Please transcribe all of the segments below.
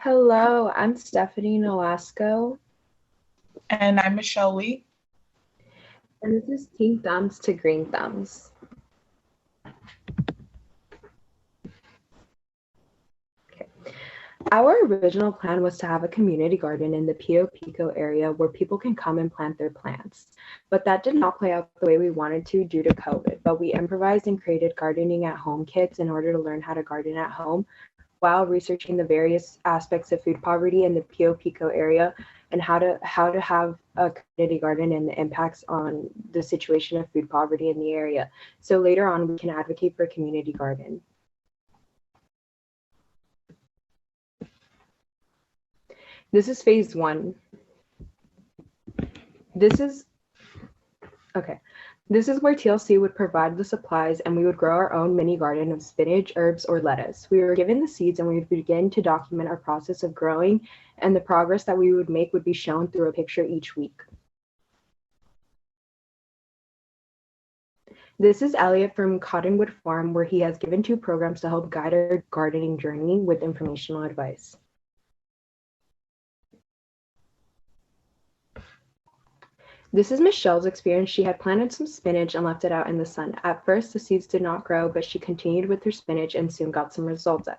Hello, I'm Stephanie Nolasco, And I'm Michelle Lee. and this is Pink Thumbs to Green Thumbs. Okay. Our original plan was to have a community garden in the Pio Pico area where people can come and plant their plants. But that did not play out the way we wanted to due to COVID. But we improvised and created gardening at home kits in order to learn how to garden at home while researching the various aspects of food poverty in the Pio Pico area and how to have a community garden and the impacts on the situation of food poverty in the area. So later on, we can advocate for a community garden. This is phase one. This is okay. This is where TLC would provide the supplies and we would grow our own mini garden of spinach, herbs, or lettuce. We were given the seeds and we would begin to document our process of growing, and the progress that we would make would be shown through a picture each week. This is Elliot from Cottonwood Farm, where he has given 2 programs to help guide our gardening journey with informational advice. This is Michelle's experience. She had planted some spinach and left it out in the sun. At first, the seeds did not grow, but she continued with her spinach and soon got some results.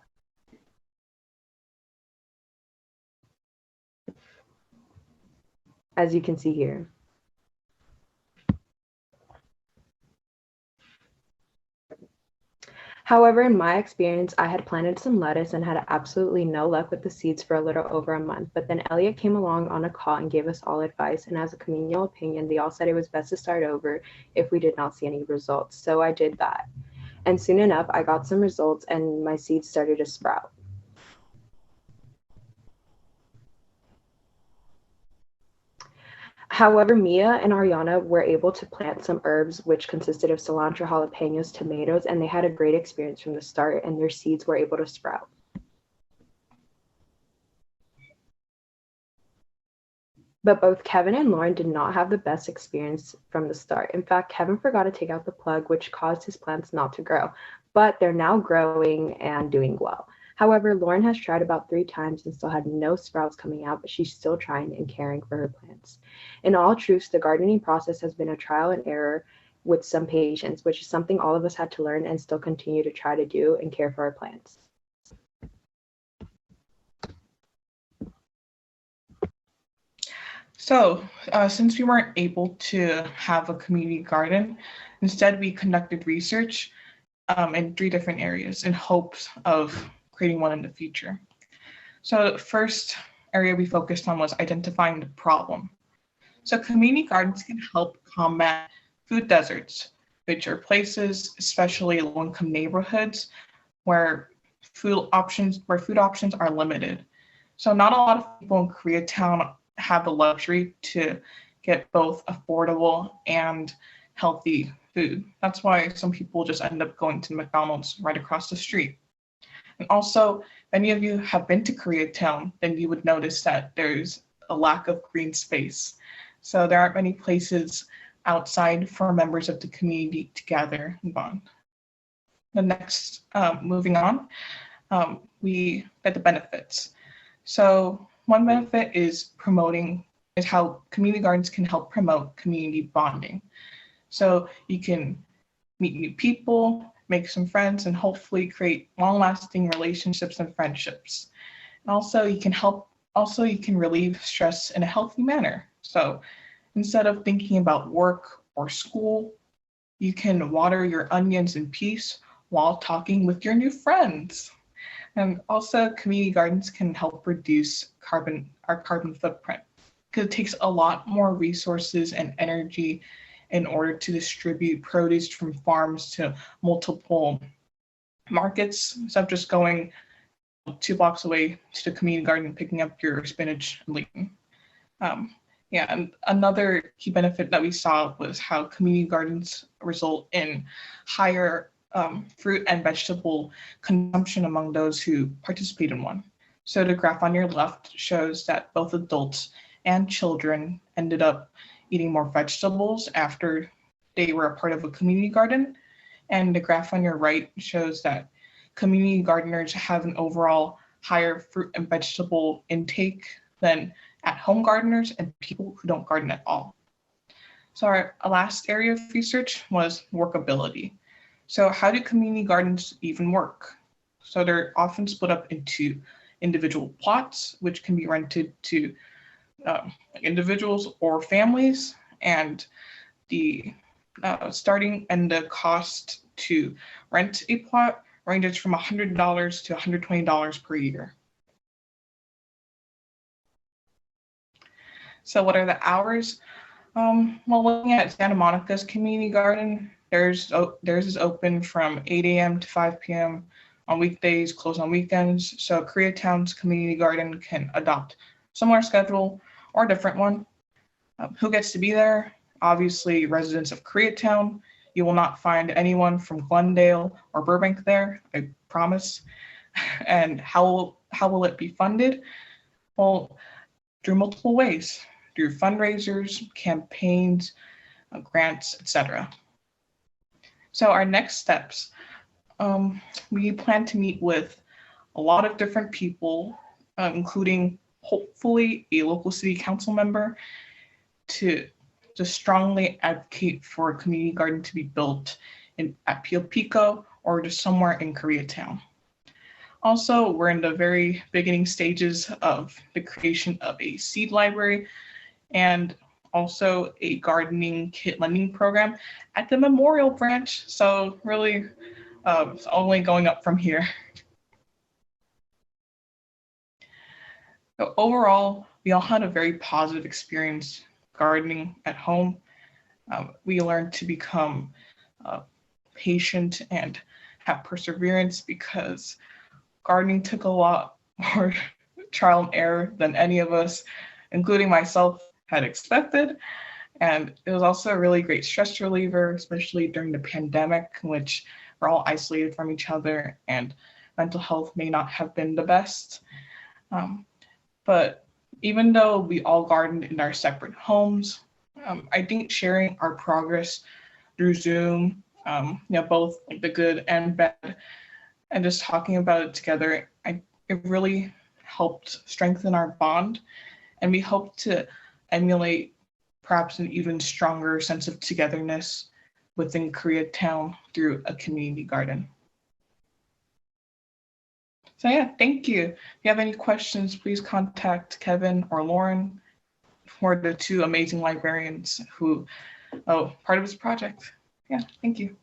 As you can see here. However, in my experience, I had planted some lettuce and had absolutely no luck with the seeds for a little over a month. But then Elliot came along on a call and gave us all advice. And as a communal opinion, they all said it was best to start over if we did not see any results. So I did that. And soon enough, I got some results and my seeds started to sprout. However, Mia and Ariana were able to plant some herbs, which consisted of cilantro, jalapenos, tomatoes, and they had a great experience from the start, and their seeds were able to sprout. But both Kevin and Lauren did not have the best experience from the start. In fact, Kevin forgot to take out the plug, which caused his plants not to grow, but they're now growing and doing well. However, Lauren has tried about 3 times and still had no sprouts coming out, but she's still trying and caring for her plants. In all truth, the gardening process has been a trial and error with some patience, which is something all of us had to learn and still continue to try to do and care for our plants. So, since we weren't able to have a community garden, instead we conducted research in 3 different areas in hopes of creating one in the future. So, the first area we focused on was identifying the problem. So, community gardens can help combat food deserts, which are places, especially low-income neighborhoods, where food options are limited. So not a lot of people in Koreatown have the luxury to get both affordable and healthy food. That's why some people just end up going to McDonald's right across the street. And also, if any of you have been to Koreatown, then you would notice that there's a lack of green space. So there aren't many places outside for members of the community to gather and bond. The next, moving on, we get the benefits. So one benefit is how community gardens can help promote community bonding. So you can meet new people, make some friends, and hopefully create long-lasting relationships and friendships. And also you can relieve stress in a healthy manner. So instead of thinking about work or school, you can water your onions in peace while talking with your new friends. And also, community gardens can help reduce our carbon footprint because it takes a lot more resources and energy in order to distribute produce from farms to multiple markets instead of just going 2 blocks away to the community garden and picking up your spinach and leaving. Yeah, and another key benefit that we saw was how community gardens result in higher fruit and vegetable consumption among those who participate in one. So the graph on your left shows that both adults and children ended up eating more vegetables after they were a part of a community garden. And the graph on your right shows that community gardeners have an overall higher fruit and vegetable intake than at-home gardeners and people who don't garden at all. So our last area of research was workability. So how do community gardens even work? So they're often split up into individual plots, which can be rented to individuals or families, and the starting and the cost to rent a plot ranges from $100 to $120 per year. So what are the hours? Well, looking at Santa Monica's community garden, theirs is open from 8 a.m. to 5 p.m. on weekdays, closed on weekends. So Koreatown's community garden can adopt similar schedule or a different one. Who gets to be there? Obviously, residents of Koreatown. You will not find anyone from Glendale or Burbank there, I promise. And how will it be funded? Well, through multiple ways, through fundraisers, campaigns, grants, etc. So our next steps, we plan to meet with a lot of different people, including hopefully a local city council member, to strongly advocate for a community garden to be built at Pio Pico or just somewhere in Koreatown. Also, we're in the very beginning stages of the creation of a seed library and also a gardening kit lending program at the Memorial branch. So really, it's only going up from here. So overall, we all had a very positive experience gardening at home. We learned to become patient and have perseverance because gardening took a lot more trial and error than any of us, including myself, had expected. And it was also a really great stress reliever, especially during the pandemic, in which we're all isolated from each other and mental health may not have been the best. But even though we all gardened in our separate homes, I think sharing our progress through Zoom, both like the good and bad, and just talking about it together, it really helped strengthen our bond. And we hope to emulate perhaps an even stronger sense of togetherness within Koreatown through a community garden. So yeah, thank you. If you have any questions, please contact Kevin or Lauren, who are the two amazing librarians who are part of this project. Yeah, thank you.